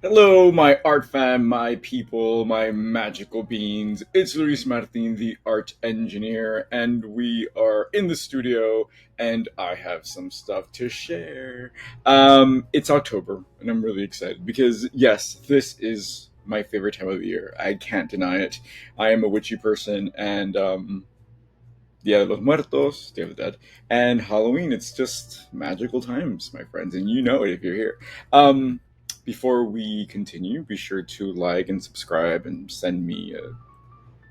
Hello, my art fam, my people, my magical beings. It's Luis Martin, the art engineer, and we are in the studio, and I have some stuff to share. It's October, and I'm really excited because, yes, this is my favorite time of the year. I can't deny it. I am a witchy person, and Dia de los Muertos, Day of the Dead, and Halloween. It's just magical times, my friends, and you know it if you're here. Um, Before we continue, be sure to like and subscribe and send me a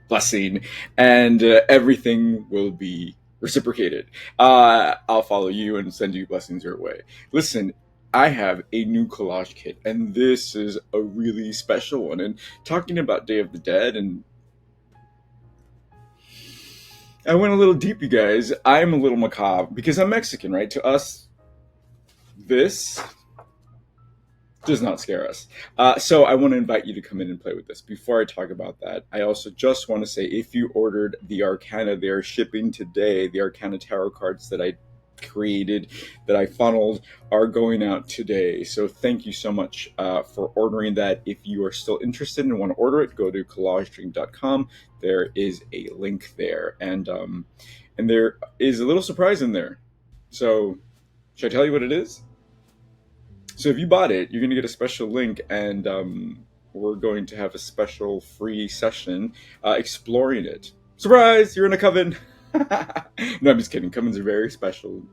blessing, and everything will be reciprocated. I'll follow you and send you blessings your way. Listen, I have a new collage kit, and this is a really special one. And talking about Day of the Dead and I went a little deep, you guys. I'm a little macabre because I'm Mexican, right? To us, this does not scare us. So I want to invite you to come in and play with this. Before I talk about that, I also just want to say if you ordered the Arcana, they are shipping today. The Arcana tarot cards that I created, that I funneled, are going out today. So thank you so much for ordering that. If you are still interested and want to order it, go to collagedream.com. There is a link there, and there is a little surprise in there. So should I tell you what it is? So if you bought it, you're going to get a special link, and we're going to have a special free session exploring it. Surprise! You're in a coven. No, I'm just kidding. Covens are very special,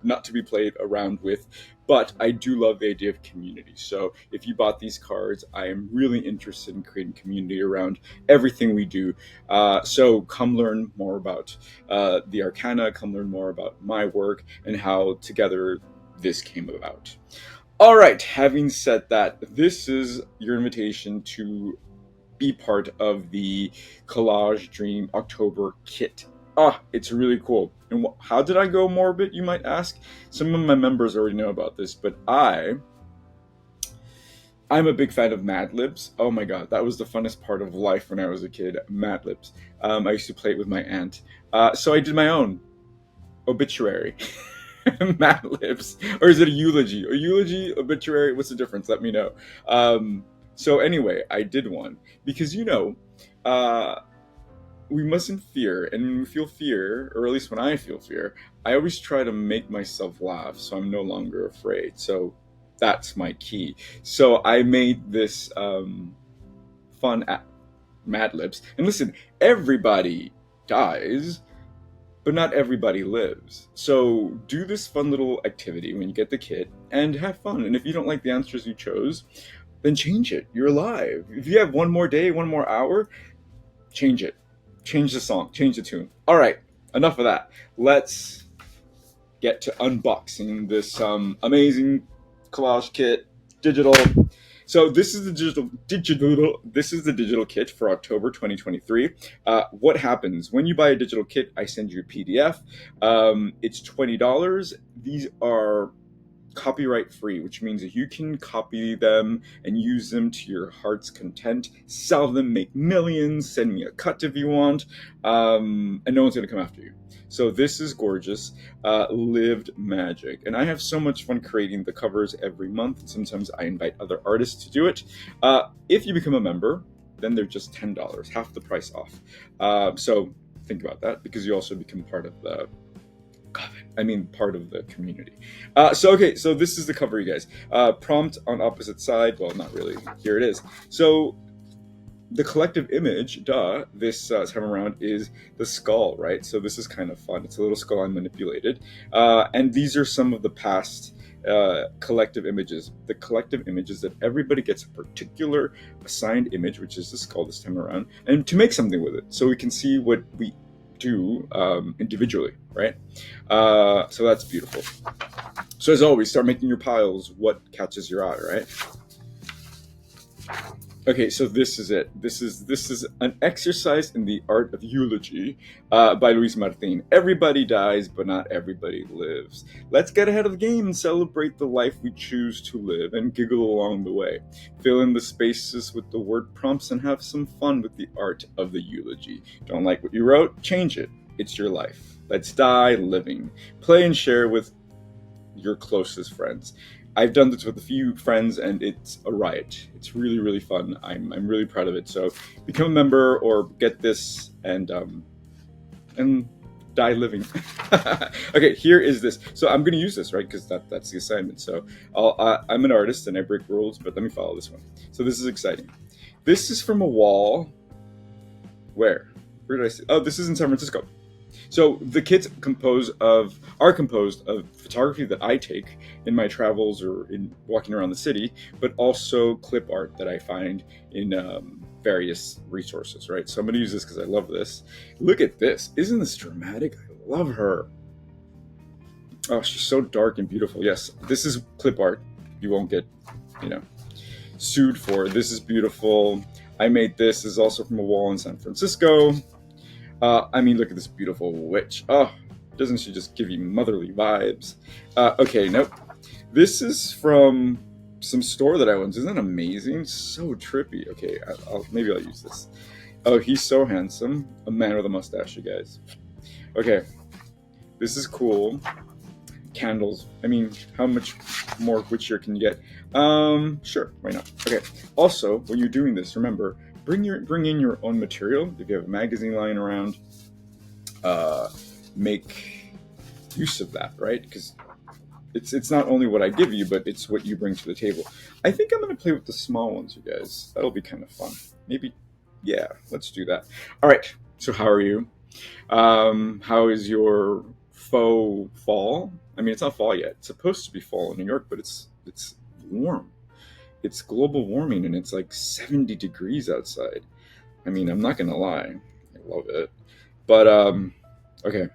not to be played around with, but I do love the idea of community. So if you bought these cards, I am really interested in creating community around everything we do. So come learn more about the Arcana, come learn more about my work and how together this came about. All right, having said that, this is your invitation to be part of the Collage Dream October kit. It's really cool. And how did I go morbid, you might ask? Some of my members already know about this, but I'm a big fan of Mad Libs. Oh my god, that was the funnest part of life when I was a kid. Mad Libs. I used to play it with my aunt. So I did my own obituary. Mad Libs, or is it a eulogy? A eulogy, obituary? What's the difference? Let me know. So anyway, I did one because uh, we mustn't fear, and when we feel fear, or at least when I feel fear, I always try to make myself laugh, so I'm no longer afraid. So that's my key. So I made this fun Mad Libs, and listen, everybody dies, but not everybody lives. So do this fun little activity when you get the kit and have fun. And if you don't like the answers you chose, then change it. You're alive. If you have one more day, one more hour, change it. Change the song, change the tune. All right, enough of that. Let's get to unboxing this amazing collage kit, digital. So this is the digital. This is the digital kit for October 2023. What happens when you buy a digital kit? I send you a PDF. It's $20. These are copyright free, which means that you can copy them and use them to your heart's content, sell them, make millions, send me a cut if you want, and no one's going to come after you. So this is gorgeous, lived magic. And I have so much fun creating the covers every month. And sometimes I invite other artists to do it. If you become a member, then they're just $10, half the price off. So think about that, because you also become part of the part of the community. So this is the cover, you guys. Prompt on opposite side. Well, not really. Here it is. So the collective image, this time around is the skull, right? So this is kind of fun. It's a little skull I manipulated. And these are some of the past collective images. The collective image is that everybody gets a particular assigned image, which is the skull this time around, and to make something with it. So we can see what we do individually, right? So that's beautiful. So as always, start making your piles. What catches your eye, right? Okay, so this is it. This is an exercise in the art of eulogy by Luis Martin. Everybody dies, but not everybody lives. Let's get ahead of the game and celebrate the life we choose to live and giggle along the way. Fill in the spaces with the word prompts and have some fun with the art of the eulogy. Don't like what you wrote? Change it. It's your life. Let's die living. Play and share with your closest friends. I've done this with a few friends, and it's a riot. It's really, really fun. I'm really proud of it. So become a member or get this and die living. Okay, here is this. So I'm going to use this, right? Because that's the assignment. So I'm an artist and I break rules, but let me follow this one. So this is exciting. This is from a wall. Where did I see? Oh, this is in San Francisco. So the kits are composed of photography that I take in my travels or in walking around the city, but also clip art that I find in various resources, right? So I'm going to use this because I love this. Look at this. Isn't this dramatic? I love her. Oh, she's so dark and beautiful. Yes, this is clip art. You won't get, sued for. This is beautiful. I made this. This is also from a wall in San Francisco. Look at this beautiful witch. Oh, doesn't she just give you motherly vibes? Okay, nope. This is from some store that I went to. Isn't that amazing? So trippy. Okay, maybe I'll use this. Oh, he's so handsome. A man with a mustache, you guys. Okay, this is cool. Candles. How much more witchier can you get? Sure, why not? Okay. Also, when you're doing this, remember, bring in your own material. If you have a magazine lying around, make use of that, right? Because it's not only what I give you, but it's what you bring to the table. I think I'm going to play with the small ones, you guys. That'll be kind of fun. Maybe, yeah, let's do that. All right, so how are you? How is your faux fall? It's not fall yet. It's supposed to be fall in New York, but it's warm. It's global warming, and it's like 70 degrees outside. I'm not going to lie. I love it. But, okay.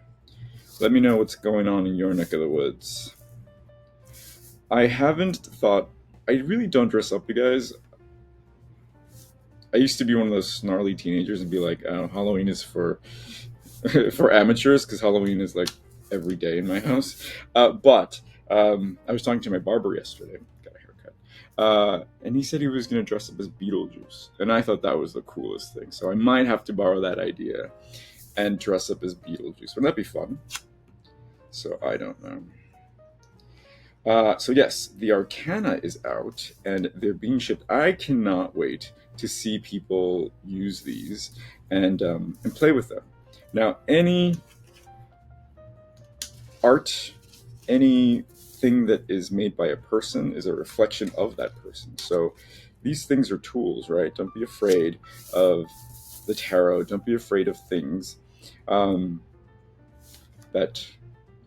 Let me know what's going on in your neck of the woods. I really don't dress up, you guys. I used to be one of those snarly teenagers and be like, oh, Halloween is for for amateurs, because Halloween is like every day in my house. But I was talking to my barber yesterday, got a haircut, and he said he was going to dress up as Beetlejuice, and I thought that was the coolest thing. So I might have to borrow that idea and dress up as Beetlejuice. Wouldn't that be fun? So I don't know. So yes, the Arcana is out and they're being shipped. I cannot wait to see people use these and play with them. Now, any art, anything that is made by a person is a reflection of that person. So these things are tools, right? Don't be afraid of the tarot. Don't be afraid of things that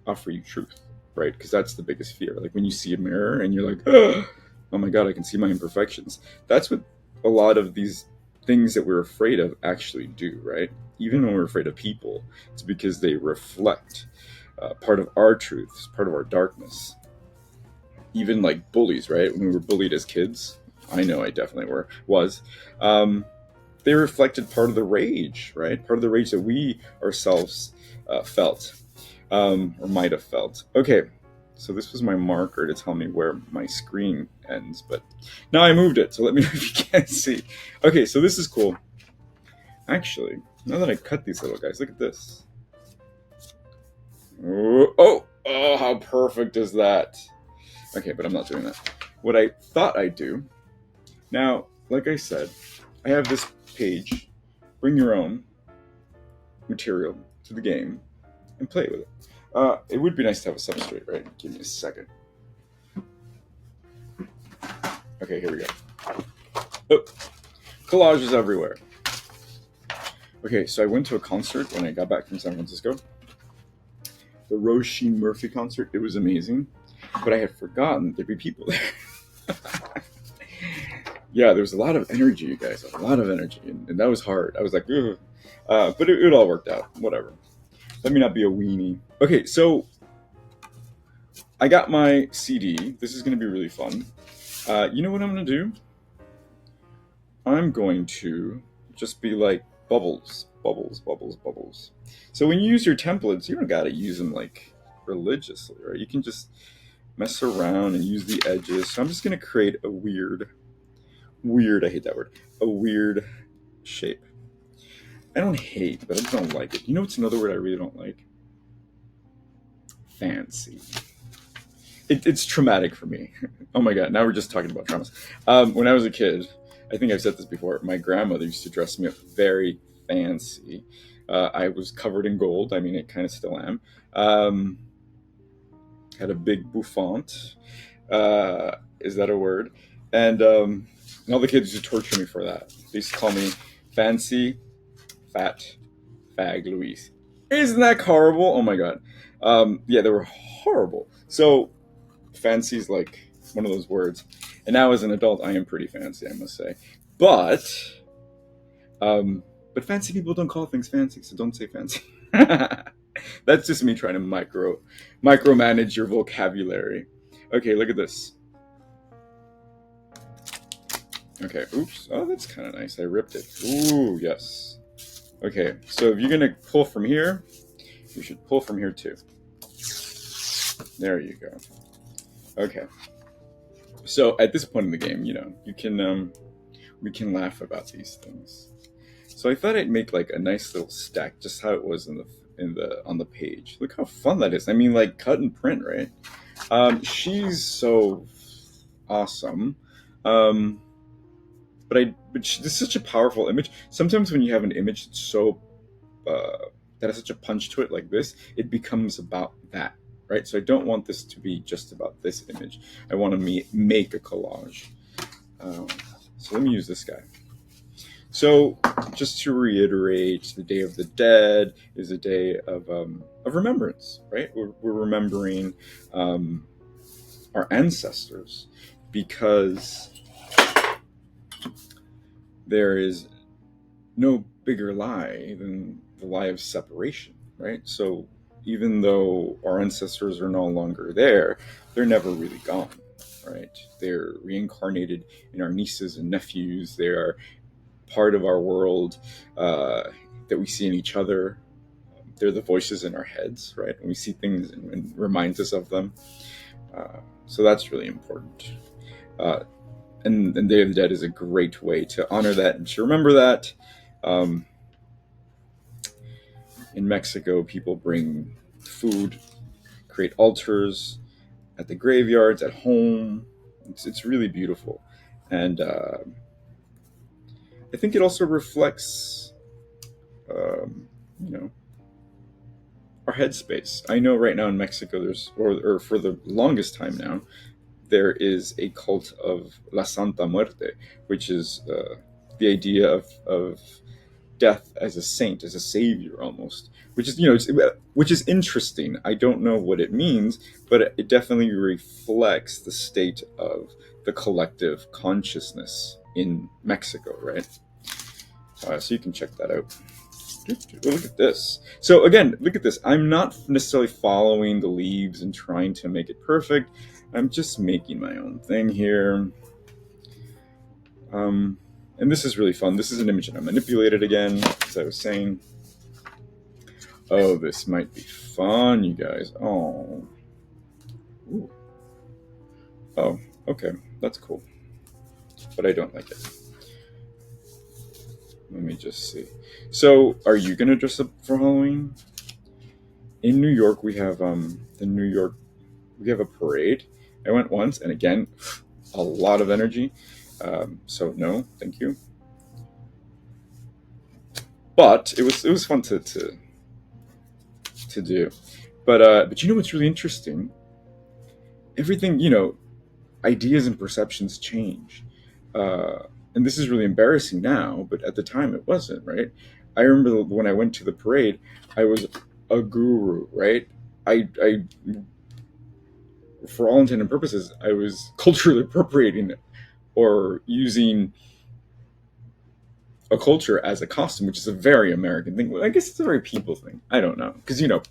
offer you truth, right? Because that's the biggest fear. Like when you see a mirror and you're like, oh my God, I can see my imperfections. That's what a lot of these things that we're afraid of actually do, right? Even when we're afraid of people, it's because they reflect part of our truths, part of our darkness. Even like bullies, right? When we were bullied as kids, I know I definitely was. They reflected part of the rage, right? Part of the rage that we ourselves felt. Or might have felt. Okay, so this was my marker to tell me where my screen ends, but now I moved it, so let me know if you can't see. Okay, so this is cool. Actually, now that I cut these little guys, look at this. Oh, how perfect is that? Okay, but I'm not doing that. What I thought I'd do, now, like I said, I have this page, bring your own material to the game, and play with it. It would be nice to have a substrate, right? Give me a second. Okay, here we go. Oh, collages everywhere. Okay, so I went to a concert when I got back from San Francisco. The Roisin Murphy concert. It was amazing, but I had forgotten there'd be people there. Yeah, there was a lot of energy, you guys. A lot of energy, and that was hard. I was like, ugh. But it all worked out. Whatever. Let me not be a weenie. Okay, so I got my CD. This is going to be really fun. You know what I'm going to do? I'm going to just be like bubbles, bubbles, bubbles, bubbles. So when you use your templates, you don't got to use them like religiously, right? You can just mess around and use the edges. So I'm just going to create a weird, I hate that word, a weird shape. I don't hate, but I just don't like it. You know what's another word I really don't like? Fancy. it's traumatic for me. Oh my god, now we're just talking about traumas. When I was a kid, I think I've said this before, my grandmother used to dress me up very fancy. I was covered in gold. I mean, I kind of still am. Um, had a big bouffant. Is that a word? And all the kids used to torture me for that. They used to call me fancy, fat, fag Louise. Isn't that horrible? Oh my god. Yeah, they were horrible. So fancy is like one of those words. And now as an adult, I am pretty fancy, I must say. But um, but fancy people don't call things fancy, so don't say fancy. That's just me trying to micromanage your vocabulary. Okay, look at this. Okay, oops. Oh, that's kind of nice. I ripped it. Ooh, yes. Okay, so if you're gonna pull from here, you should pull from here too. There you go. Okay. So at this point in the game, you know, we can laugh about these things. So I thought I'd make like a nice little stack, just how it was on the page. Look how fun that is. I mean, like cut and print, right? She's so awesome. Um, this is such a powerful image. Sometimes when you have an image that's so that has such a punch to it like this, it becomes about that, right? So I don't want this to be just about this image. I want to make a collage. So let me use this guy. So just to reiterate, the Day of the Dead is a day of remembrance, right? We're remembering our ancestors because there is no bigger lie than the lie of separation, right? So even though our ancestors are no longer there, they're never really gone, right? They're reincarnated in our nieces and nephews. They are part of our world that we see in each other. They're the voices in our heads, right? And we see things and reminds us of them. So that's really important. And Day of the Dead is a great way to honor that and to remember that. In Mexico, people bring food, create altars at the graveyards, at home. It's really beautiful. And I think it also reflects, you know, our headspace. I know right now in Mexico, or for the longest time now, there is a cult of La Santa Muerte, which is the idea of death as a saint, as a savior almost, which is, you know, which is interesting. I don't know what it means, but it definitely reflects the state of the collective consciousness in Mexico, right? So you can check that out. Look at this. So again, look at this. I'm not necessarily following the leaves and trying to make it perfect. I'm just making my own thing here. And this is really fun. This is an image that I manipulated again, as I was saying. Oh, this might be fun, you guys. Oh. Ooh. Oh, okay. That's cool. But I don't like it. Let me just see. So, are you going to dress up for Halloween? In New York, we have we have a parade. I went once, and again, a lot of energy. So no, thank you. But it was fun to do. But you know what's really interesting? Everything, you know, ideas and perceptions change. And this is really embarrassing now, but at the time it wasn't, right? I remember when I went to the parade, I was a guru, right? I for all intent and purposes, I was culturally appropriating or using a culture as a costume, which is a very American thing. Well, I guess it's a very people thing. I don't know. Because, you know,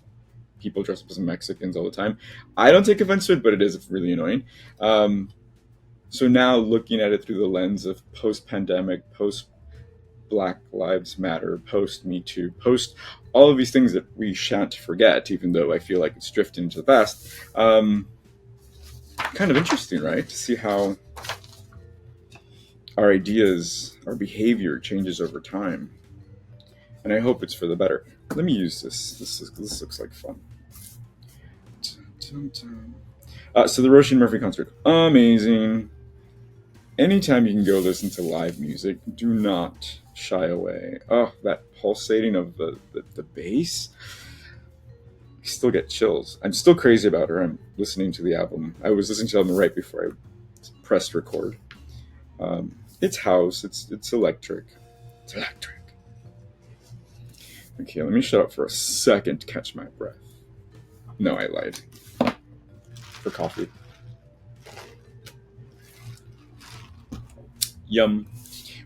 people dress up as Mexicans all the time. I don't take offense to it, but it is really annoying. So now looking at it through the lens of post-pandemic, post-Black Lives Matter, post-Me Too, post all of these things that we shan't forget, even though I feel like it's drifted into the past, kind of interesting, right? To see how our ideas, our behavior changes over time. And I hope it's for the better. Let me use this. This looks like fun. So the Roisin Murphy concert, amazing. Anytime you can go listen to live music, do not shy away. Oh, that pulsating of the bass. I still get chills. I'm still crazy about her. I'm listening to the album. I was listening to the album right before I pressed record. It's house. It's electric. It's electric. Okay, let me shut up for a second to catch my breath. No, I lied. For coffee. Yum.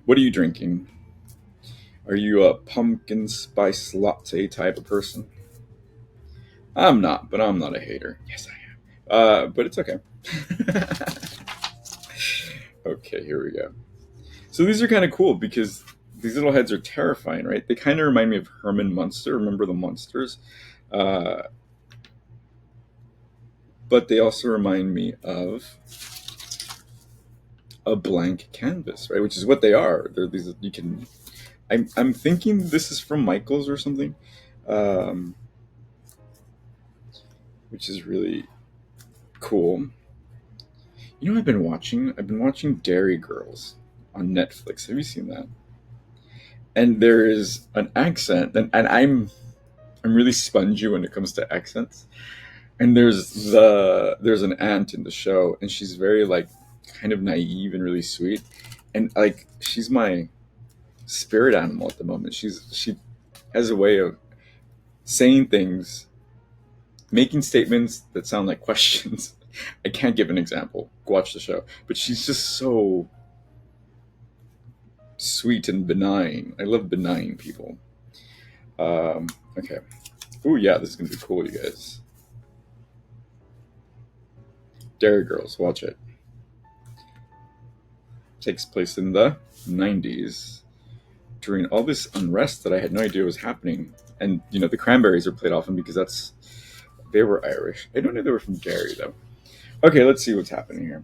What are you drinking? Are you a pumpkin spice latte type of person? I'm not, but I'm not a hater. Yes, I am. But it's okay. Okay, here we go. So these are kind of cool because these little heads are terrifying, right? They kind of remind me of Herman Munster. Remember the monsters? Uh, but they also remind me of a blank canvas, right? Which is what they are. They're these. You can. I'm thinking this is from Michaels or something, um, which is really cool. You know what I've been watching? I've been watching Dairy Girls on Netflix. Have you seen that? And there is an accent, and I'm really spongy when it comes to accents. And there's an aunt in the show, and she's very like kind of naive and really sweet, and like she's my spirit animal at the moment. She has a way of saying things, making statements that sound like questions. I can't give an example. Watch the show, but she's just so sweet and benign. I love benign people. Okay. Oh yeah, this is gonna be cool, you guys. Dairy Girls, watch it. Takes place in the 90s during all this unrest that I had no idea was happening. And you know, the Cranberries are played often because they were Irish. I don't know if they were from Derry though. Okay, let's see what's happening here.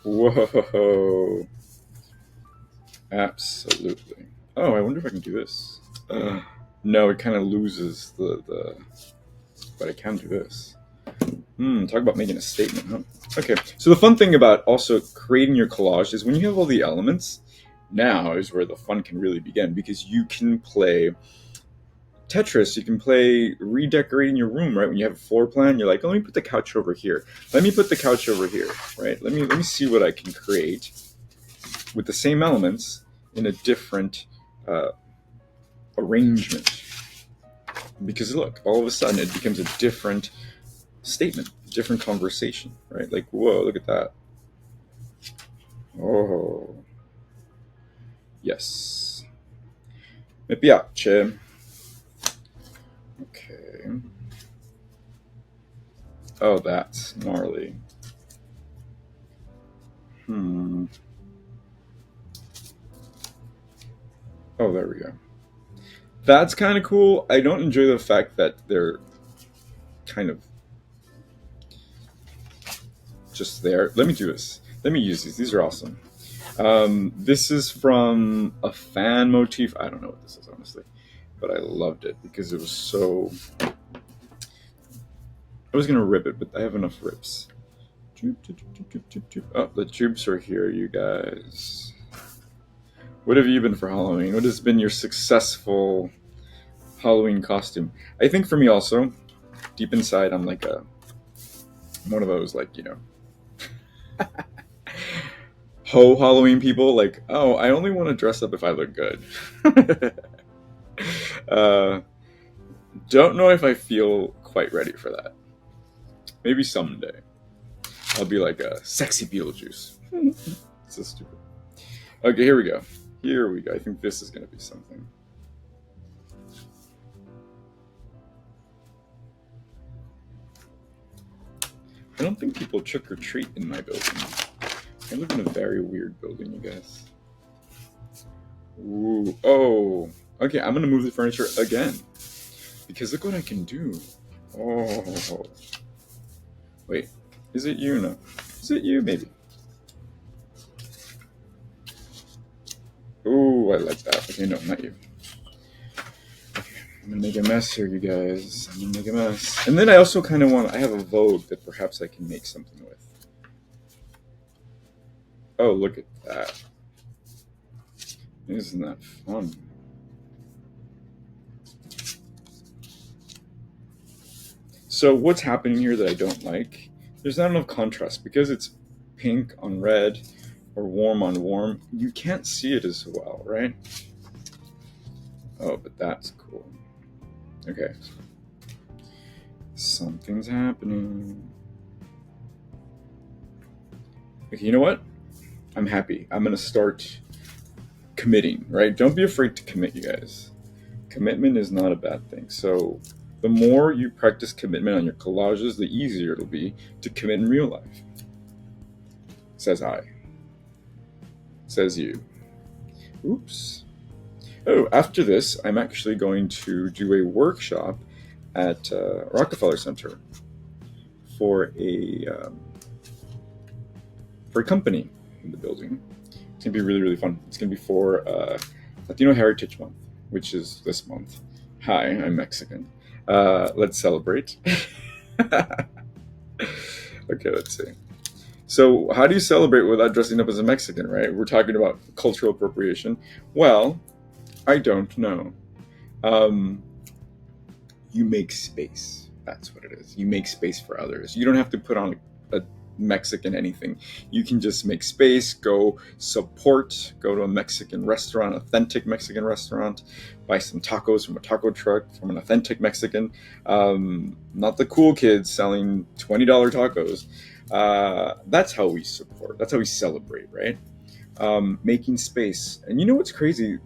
Whoa. Absolutely. Oh, I wonder if I can do this. No, it kind of loses the. But I can do this. Talk about making a statement, huh? Okay, so the fun thing about also creating your collage is when you have all the elements, now is where the fun can really begin because you can play Tetris, you can play redecorating your room, right? When you have a floor plan, you're like, oh, let me put the couch over here. Let me put the couch over here, right? Let me see what I can create with the same elements in a different arrangement. Because look, all of a sudden it becomes a different statement, different conversation, right? Like, whoa, look at that. Oh, yes. Mi piace. Okay. Oh, that's gnarly. Oh, there we go. That's kind of cool. I don't enjoy the fact that they're kind of just there. Let me do this. Let me use these. These are awesome. This is from a fan motif. I don't know what this is, honestly, but I loved it because it was so. I was gonna rip it, but I have enough rips. Oh, the tubes are here, you guys. What have you been for Halloween? What has been your successful Halloween costume? I think for me also, deep inside, I'm one of those Halloween people. Like, oh, I only want to dress up if I look good. uh, don't know if I feel quite ready for that. Maybe someday I'll be like a sexy Beetlejuice. So stupid. Okay, here we go. Here we go. I think this is going to be something. I don't think people trick or treat in my building. I live in a very weird building, you guys. Ooh. Oh. Okay, I'm going to move the furniture again. Because look what I can do. Oh. Wait. Is it you? No. Is it you? Maybe. Ooh, I like that. Okay, no, not you. Okay, I'm gonna make a mess here, you guys. I'm gonna make a mess. And then I also kind of I have a Vogue that perhaps I can make something with. Oh, look at that. Isn't that fun? So what's happening here that I don't like? There's not enough contrast. Because it's pink on red or warm on warm, you can't see it as well, right? Oh, but that's cool. Okay. Something's happening. Okay, you know what? I'm happy. I'm gonna start committing, right? Don't be afraid to commit, you guys. Commitment is not a bad thing. So the more you practice commitment on your collages, the easier it'll be to commit in real life. Says I. Says you. Oops. Oh, after this, I'm actually going to do a workshop at Rockefeller Center for a company in the building. It's gonna be really, really fun. It's gonna be for Latino Heritage Month, which is this month. Hi, I'm Mexican. Let's celebrate. Okay, let's see. So how do you celebrate without dressing up as a Mexican, right? We're talking about cultural appropriation. Well, I don't know. You make space. That's what it is. You make space for others. You don't have to put on a Mexican anything. You can just make space, go support, go to a Mexican restaurant, authentic Mexican restaurant, buy some tacos from a taco truck from an authentic Mexican. Not the cool kids selling $20 tacos. That's how we support. That's how we celebrate, right? Making space. And you know what's crazy?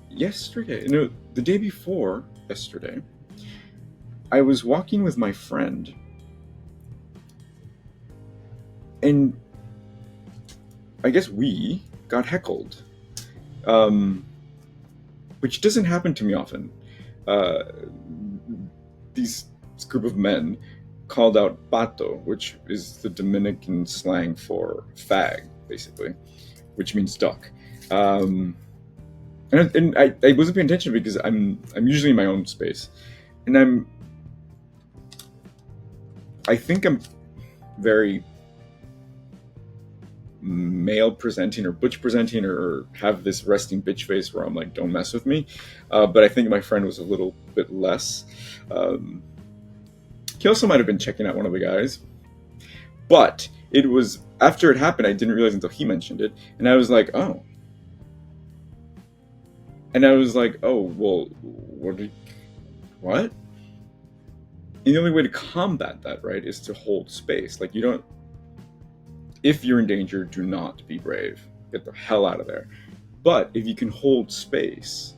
Yesterday, the day before yesterday, I was walking with my friend, and I guess we got heckled, which doesn't happen to me often. This group of men called out pato, which is the Dominican slang for fag, basically, which means duck. And I wasn't paying attention because I'm usually in my own space, and I think I'm very male presenting or butch presenting or have this resting bitch face where I'm like, don't mess with me. But I think my friend was a little bit less. He also might have been checking out one of the guys, but it was after it happened. I didn't realize until he mentioned it, and I was like, oh. And I was like, oh, well, what? And the only way to combat that, right, is to hold space. Like, if you're in danger, do not be brave. Get the hell out of there. But if you can hold space,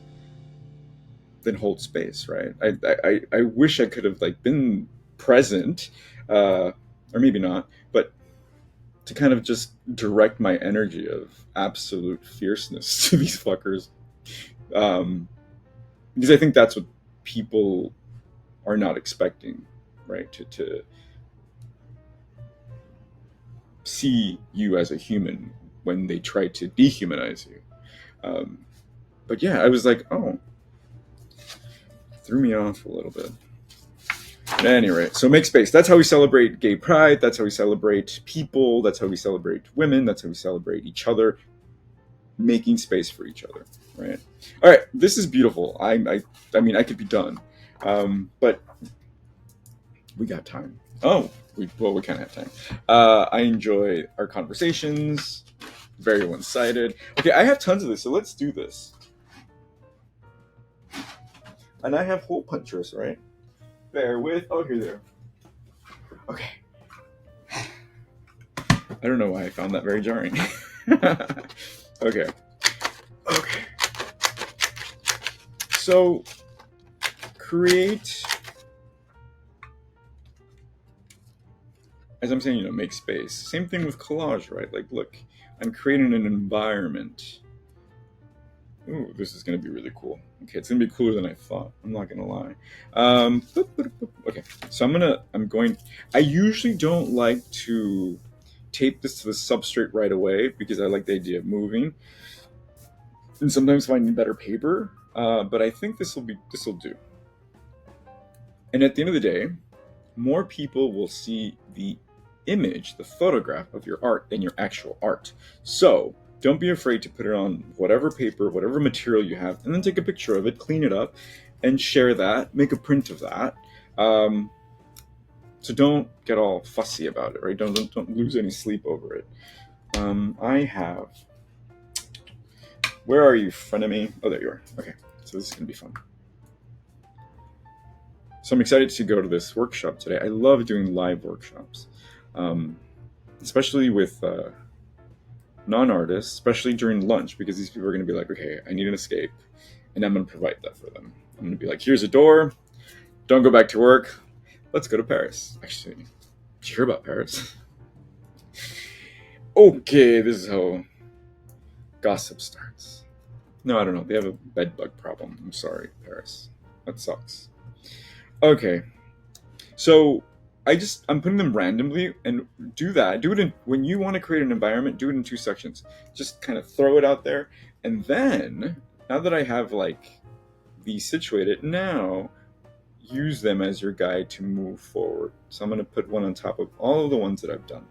then hold space, right? I wish I could have, been present, or maybe not, but to kind of just direct my energy of absolute fierceness to these fuckers. Because I think that's what people are not expecting, right? To see you as a human when they try to dehumanize you. But yeah, I was like, oh, threw me off a little bit. At any rate, so make space. That's how we celebrate gay pride. That's how we celebrate people. That's how we celebrate women. That's how we celebrate each other. Making space for each other, right? All right, this is beautiful. I mean, I could be done, but we got time. Oh, we can't have time. I enjoy our conversations. Very one-sided. Okay, I have tons of this, so let's do this. And I have hole punchers, right? Bear with. Oh, here they are. Okay. I don't know why I found that very jarring. Okay. So, create, as I'm saying, make space. Same thing with collage, right? Like, look, I'm creating an environment. Ooh, this is going to be really cool. Okay, it's going to be cooler than I thought. I'm not going to lie. Okay, so I usually don't like to tape this to the substrate right away because I like the idea of moving. And sometimes finding better paper but I think this will do. And at the end of the day, more people will see the image, the photograph of your art than your actual art. So don't be afraid to put it on whatever paper, whatever material you have, and then take a picture of it, clean it up, and share that. Make a print of that. So don't get all fussy about it, right? Don't lose any sleep over it. I have. Where are you, friend of me? Oh, there you are. Okay, so this is gonna be fun. So I'm excited to go to this workshop today. I love doing live workshops, especially with non-artists, especially during lunch, because these people are going to be like, okay, I need an escape, and I'm going to provide that for them. I'm going to be like, here's a door, don't go back to work, let's go to Paris. Actually, did you hear about Paris? Okay, this is how gossip starts. No, I don't know, they have a bed bug problem. I'm sorry, Paris. That sucks. Okay, so I'm putting them randomly, and do it when you want to create an environment, do it in 2 sections. Just kind of throw it out there, and then now that I have like these situated, now use them as your guide to move forward. So I'm going to put one on top of all of the ones that I've done,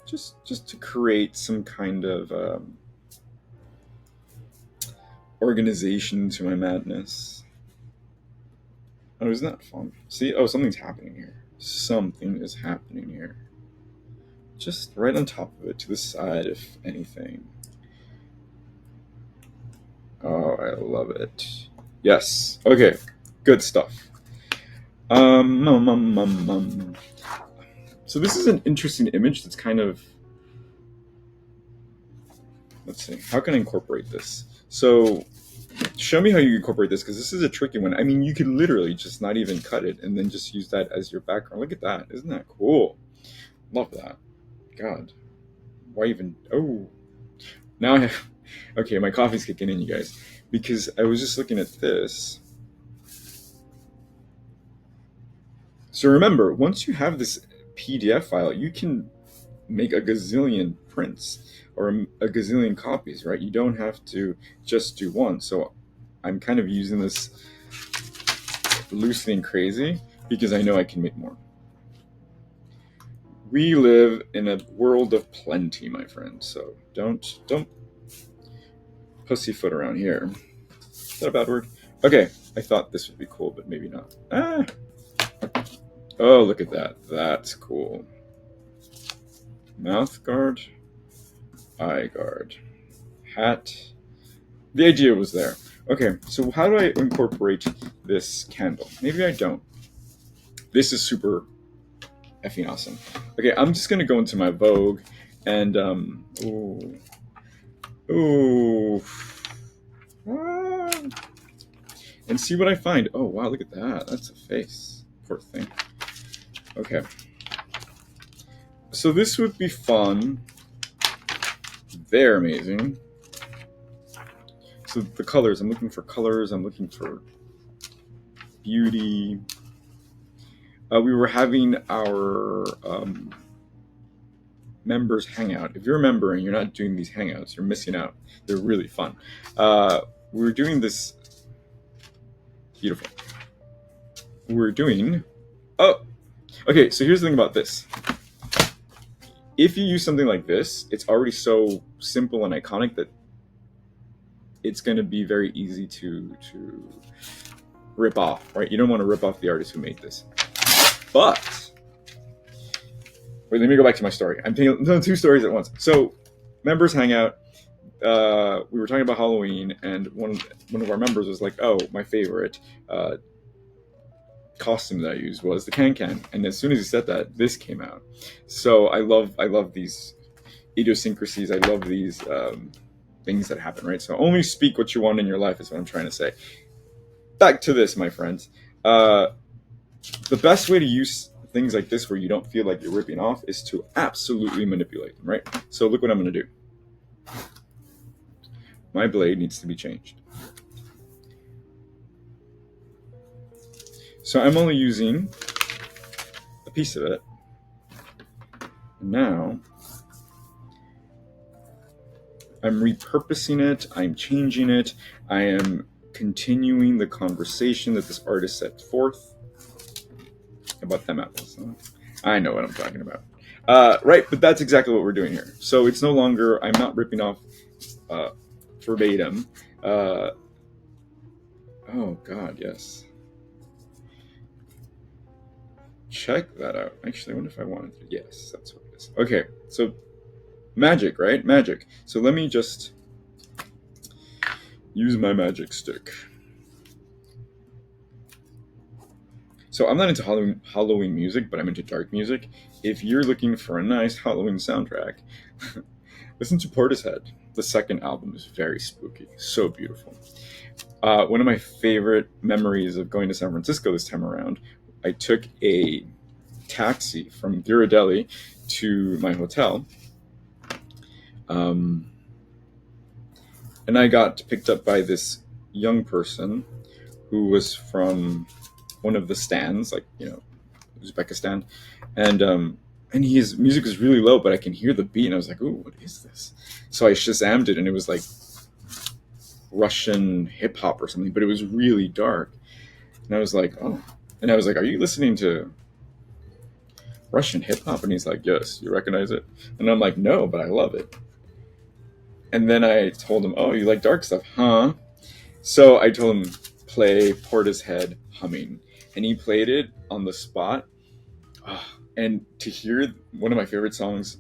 just to create some kind of organization to my madness. Oh, isn't that fun? See? Oh, something's happening here. Something is happening here. Just right on top of it, to the side, if anything. Oh, I love it. Yes. Okay. Good stuff. So this is an interesting image that's kind of... Let's see. How can I incorporate this? So... show me how you incorporate this, because this is a tricky one. I mean, you could literally just not even cut it and then just use that as your background. Look at that. Isn't that cool? Love that. God. Why even... Oh. Now I have... Okay, my coffee's kicking in, you guys. Because I was just looking at this. So remember, once you have this PDF file, you can make a gazillion prints or a gazillion copies, right? You don't have to just do one. So I'm kind of using this loosely and crazy because I know I can make more. We live in a world of plenty, my friend. So don't pussyfoot around here. Is that a bad word? Okay, I thought this would be cool, but maybe not. Oh, look at that. That's cool. Mouth guard, eye guard, hat. The idea was there. Okay, so how do I incorporate this candle? Maybe I don't. This is super effing awesome. Okay, I'm just gonna go into my Vogue and and see what I find. Oh wow, look at that. That's a face. Poor thing. Okay. So this would be fun. They're amazing. So the colors, I'm looking for colors, I'm looking for beauty. We were having our members hangout. If you're a member and you're not doing these hangouts, you're missing out. They're really fun. We were doing this. Beautiful. We're doing... Oh! Okay, so here's the thing about this. If you use something like this, it's already so simple and iconic that it's going to be very easy to rip off, right? You don't want to rip off the artist who made this. But, wait, let me go back to my story. I'm telling 2 stories at once. So, members hangout. We were talking about Halloween, and one of our members was like, "Oh, my favorite costume that I used was the can." And as soon as he said that, this came out. So I love these idiosyncrasies. I love these things that happen, right? So only speak what you want in your life is what I'm trying to say. Back to this, my friends. The best way to use things like this where you don't feel like you're ripping off is to absolutely manipulate them, right? So look what I'm going to do. My blade needs to be changed. So I'm only using a piece of it. Now, I'm repurposing it, I'm changing it, I am continuing the conversation that this artist set forth about them apples. I know what I'm talking about. Right, but that's exactly what we're doing here. So it's no longer, I'm not ripping off verbatim. Oh God, yes. Check that out. Actually, I wonder if I wanted to. Yes, that's what it is. Okay, so magic, right? Magic. So let me just use my magic stick. So I'm not into Halloween music, but I'm into dark music. If you're looking for a nice Halloween soundtrack, listen to Portishead. The second album is very spooky, so beautiful. One of my favorite memories of going to San Francisco this time around, I took a taxi from Ghirardelli to my hotel. And I got picked up by this young person who was from one of the stands, like, Uzbekistan. And his music was really low, but I can hear the beat, and I was like, ooh, what is this? So I Shazammed it, and it was like Russian hip hop or something, but it was really dark. And I was like, oh. And I was like, are you listening to Russian hip hop? And he's like, yes, you recognize it? And I'm like, no, but I love it. And then I told him, oh, you like dark stuff, huh? So I told him, play Portishead Humming. And he played it on the spot. Oh, and to hear one of my favorite songs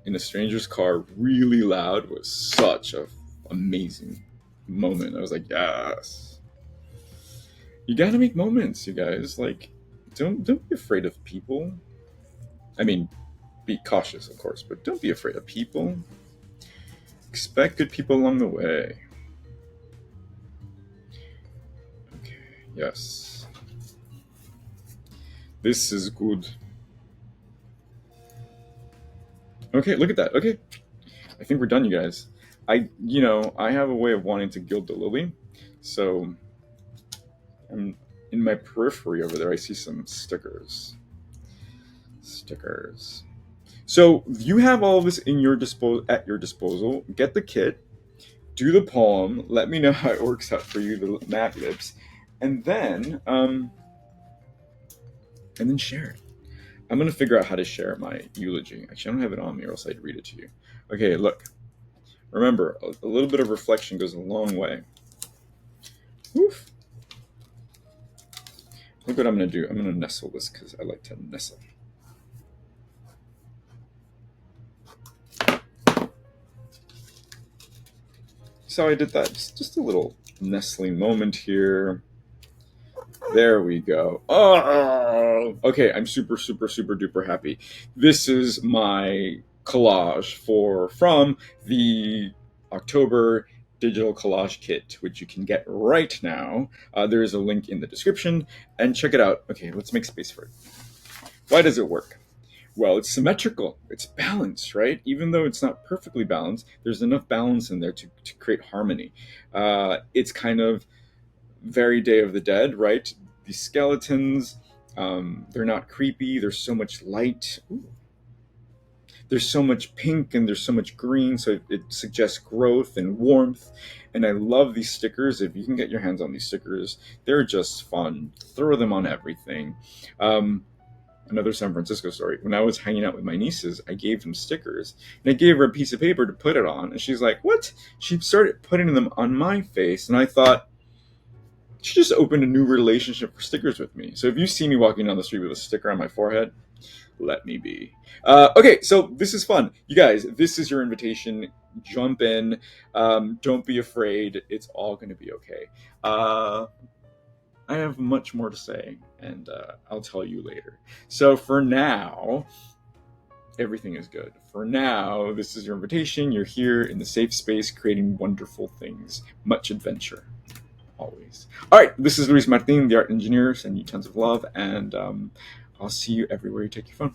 in a stranger's car really loud was such an amazing moment. I was like, yes. You gotta make moments, you guys. Like, don't be afraid of people. I mean, be cautious, of course, but don't be afraid of people. Expect good people along the way. Okay, yes. This is good. Okay, look at that. Okay. I think we're done, you guys. I have a way of wanting to gild the lily. So I'm in my periphery over there, I see some stickers. So you have all of this at your disposal. Get the kit, do the poem, let me know how it works out for you, the Mad Libs, and then share it. I'm gonna figure out how to share my eulogy. Actually, I don't have it on me, or else I'd read it to you. Okay, look. Remember, a little bit of reflection goes a long way. Woof. Look what I'm gonna do. I'm gonna nestle this because I like to nestle. So I did that. Just a little nestling moment here. There we go. Oh, okay. I'm super, super, super duper happy. This is my collage from the October Digital Collage Kit, which you can get right now. There is a link in the description, and check it out. Okay, let's make space for it. Why does it work? Well, it's symmetrical. It's balanced, right? Even though it's not perfectly balanced, there's enough balance in there to create harmony. It's kind of very Day of the Dead, right? These skeletons, they're not creepy. There's so much light. Ooh. There's so much pink and there's so much green, so it suggests growth and warmth. And I love these stickers. If you can get your hands on these stickers, they're just fun. Throw them on everything. Another San Francisco story. When I was hanging out with my nieces, I gave them stickers. And I gave her a piece of paper to put it on. And she's like, what? She started putting them on my face. And I thought, she just opened a new relationship for stickers with me. So if you see me walking down the street with a sticker on my forehead, let me be. Okay, so this is fun. You guys, this is your invitation. Jump in. Don't be afraid. It's all going to be okay. I have much more to say, and I'll tell you later. So for now, everything is good. For now, this is your invitation. You're here in the safe space, creating wonderful things. Much adventure. Always. All right, this is Luis Martin, the art engineer. Send you tons of love, and I'll see you everywhere you take your phone.